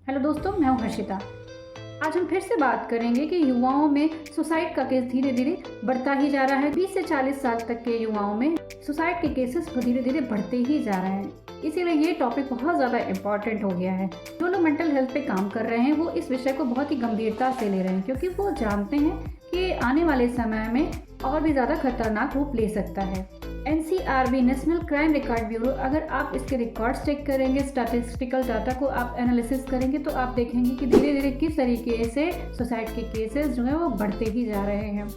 Hello दोस्तों, मैं हूं हर्षिता। आज हम फिर से बात करेंगे कि युवाओं में सुसाइड का केस धीरे धीरे बढ़ता ही जा रहा है। 20 से 40 साल तक के युवाओं में सुसाइड के केसेस धीरे धीरे बढ़ते ही जा रहे हैं। इसीलिए ये टॉपिक बहुत ज़्यादा इम्पॉर्टेंट हो गया है। जो लोग मेंटल हेल्थ पे काम कर रहे हैं वो इस विषय को बहुत ही गंभीरता से ले रहे हैं, क्योंकि वो जानते हैं कि आने वाले समय में और भी ज़्यादा खतरनाक रूप ले सकता है। NCRB national crime record bureau, अगर आप इसके रिकॉर्ड्स चेक करेंगे, स्टैटिस्टिकल डाटा को आप एनालिसिस करेंगे तो आप देखेंगे कि धीरे धीरे किस तरीके से सुसाइड के केसेस जो है वो बढ़ते ही जा रहे हैं।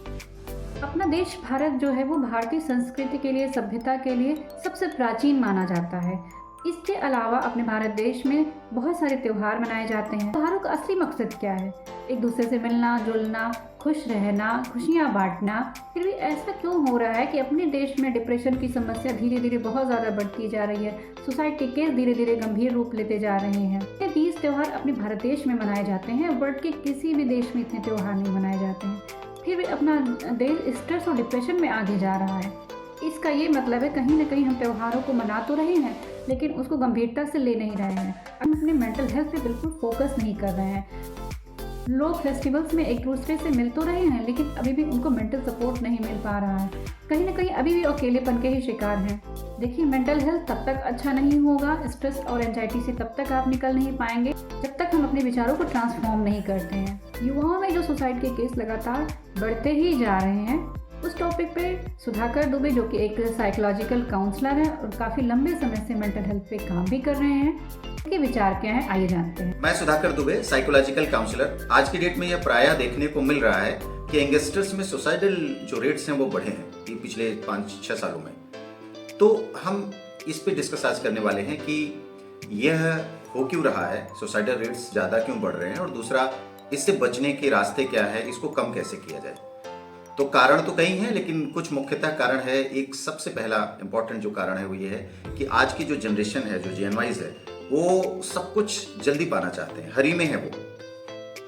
अपना देश भारत जो है वो भारतीय संस्कृति के लिए, सभ्यता के लिए सबसे प्राचीन माना जाता है। इसके अलावा अपने भारत देश में बहुत सारे त्यौहार मनाए जाते हैं। त्योहारों का असली मकसद क्या है? एक दूसरे से मिलना जुलना, खुश रहना, खुशियाँ बांटना। फिर भी ऐसा क्यों हो रहा है कि अपने देश में डिप्रेशन की समस्या धीरे धीरे बहुत ज़्यादा बढ़ती जा रही है, सुसाइड के केस धीरे धीरे गंभीर रूप लेते जा रहे हैं। ये 20 त्यौहार अपने भारत देश में मनाए जाते हैं, वर्ल्ड के किसी भी देश में इतने त्यौहार नहीं मनाए जाते हैं। फिर भी अपना देश स्ट्रेस और डिप्रेशन में आगे जा रहा है। इसका ये मतलब है कहीं ना कहीं हम त्योहारों को मना तो रहे हैं लेकिन उसको गंभीरता से ले नहीं रहे हैं। हम अपने मेंटल हेल्थ पे बिल्कुल फोकस नहीं कर रहे हैं। लोग फेस्टिवल्स में एक दूसरे से मिल तो रहे हैं लेकिन अभी भी उनको मेंटल सपोर्ट नहीं मिल पा रहा है। कहीं ना कहीं अभी भी अकेलेपन के ही शिकार हैं। देखिए, मेंटल हेल्थ तब तक अच्छा नहीं होगा, स्ट्रेस और एंजाइटी से तब तक आप निकल नहीं पाएंगे जब तक हम अपने विचारों को ट्रांसफॉर्म नहीं करते हैं। युवाओं में जो सुसाइड के केस लगातार बढ़ते ही जा रहे हैं, उस टॉपिक पे सुधाकर दुबे, जो कि एक साइकोलॉजिकल काउंसलर है और काफ़ी लंबे समय से मेंटल हेल्थ पे काम भी कर रहे हैं, उनके विचार क्या हैं, आइए जानते हैं। मैं सुधाकर दुबे, साइकोलॉजिकल काउंसलर। आज की डेट में यह प्रायः देखने को मिल रहा है कि यंगस्टर्स में सुसाइडल जो रेट्स हैं वो बढ़े हैं पिछले 5-6 सालों में। तो हम इस पे डिस्कस आज करने वाले हैं कि यह हो क्यों रहा है, सुसाइडल रेट्स ज़्यादा क्यों बढ़ रहे हैं, और दूसरा इससे बचने के रास्ते क्या है, इसको कम कैसे किया जाए। तो कारण तो कई हैं लेकिन कुछ मुख्यतः कारण है। एक सबसे पहला इंपॉर्टेंट जो कारण है वो ये है कि आज की जो जनरेशन है, जो जेनवाइज है, वो सब कुछ जल्दी पाना चाहते हैं, हरी में है वो,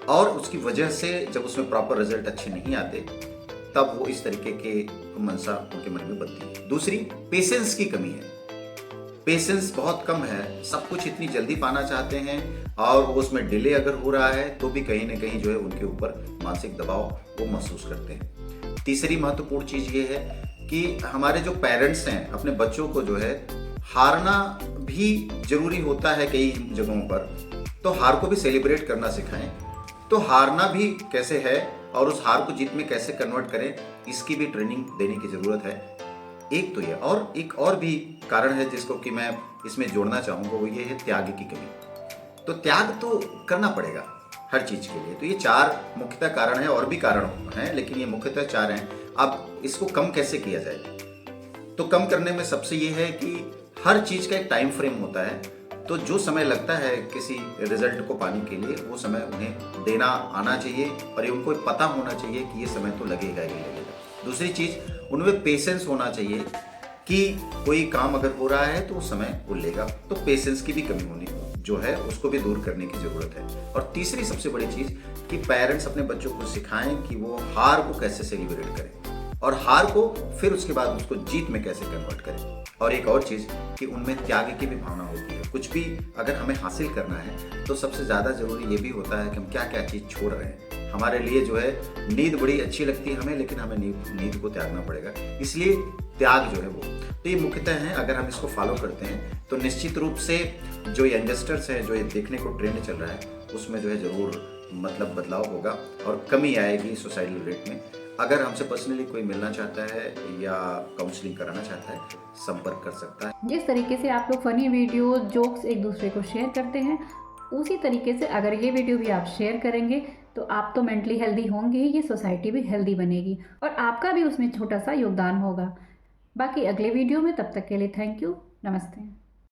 और उसकी वजह से जब उसमें प्रॉपर रिजल्ट अच्छे नहीं आते तब वो इस तरीके के मनसा उनके मन में बनती है। दूसरी, पेशेंस की कमी है। पेशेंस बहुत कम है, सब कुछ इतनी जल्दी पाना चाहते हैं और उसमें डिले अगर हो रहा है तो भी कहीं ना कहीं जो है उनके ऊपर मानसिक दबाव वो महसूस करते हैं। तीसरी महत्वपूर्ण चीज ये है कि हमारे जो पेरेंट्स हैं, अपने बच्चों को जो है हारना भी जरूरी होता है कई जगहों पर, तो हार को भी सेलिब्रेट करना सिखाएं। तो हारना भी कैसे है और उस हार को जीत में कैसे कन्वर्ट करें, इसकी भी ट्रेनिंग देने की जरूरत है। एक तो ये, और एक और भी कारण है जिसको कि मैं इसमें जोड़ना चाहूंगा, वो ये है त्याग की कमी। तो त्याग तो करना पड़ेगा हर चीज के लिए। तो ये 4 मुख्यतः कारण है, और भी कारण हैं लेकिन ये मुख्यतः 4 हैं। अब इसको कम कैसे किया जाए? तो कम करने में सबसे ये है कि हर चीज का एक टाइम फ्रेम होता है। तो जो समय लगता है किसी रिजल्ट को पाने के लिए, वो समय उन्हें देना आना चाहिए और ये उनको पता होना चाहिए कि ये समय तो लगेगा ही लगेगा। दूसरी चीज, उनमें पेशेंस होना चाहिए कि कोई काम अगर हो रहा है तो उस समय वो लेगा। तो पेशेंस की भी कमी होनी जो है उसको भी दूर करने की जरूरत है। और तीसरी सबसे बड़ी चीज कि पेरेंट्स अपने बच्चों को सिखाएं कि वो हार को कैसे सेलिब्रेट करें और हार को फिर उसके बाद उसको जीत में कैसे कन्वर्ट करें। और एक और चीज कि उनमें त्याग की भी भावना होती है। कुछ भी अगर हमें हासिल करना है तो सबसे ज्यादा जरूरी ये भी होता है कि हम क्या क्या चीज छोड़ रहे हैं। हमारे लिए जो है नींद बड़ी अच्छी लगती है हमें, लेकिन हमें नींद को त्यागना पड़ेगा, इसलिए त्याग जो है वो। तो ये मुख्यतः है, अगर हम इसको फॉलो करते हैं तो निश्चित रूप से जो यंगस्टर्स हैं, जो ये देखने को ट्रेंड चल रहा है, उसमें जो है जरूर मतलब बदलाव होगा और कमी आएगी सुसाइडल रेट में। अगर हमसे पर्सनली कोई मिलना चाहता है या काउंसलिंग कराना चाहता है, संपर्क कर सकता है। जिस तरीके से आप लोग फनी वीडियो, जोक्स एक दूसरे को शेयर करते हैं, उसी तरीके से अगर ये वीडियो भी आप शेयर करेंगे तो आप तो मेंटली हेल्दी होंगे ही, ये सोसाइटी भी हेल्दी बनेगी और आपका भी उसमें छोटा सा योगदान होगा। बाकी अगले वीडियो में, तब तक के लिए थैंक यू, नमस्ते।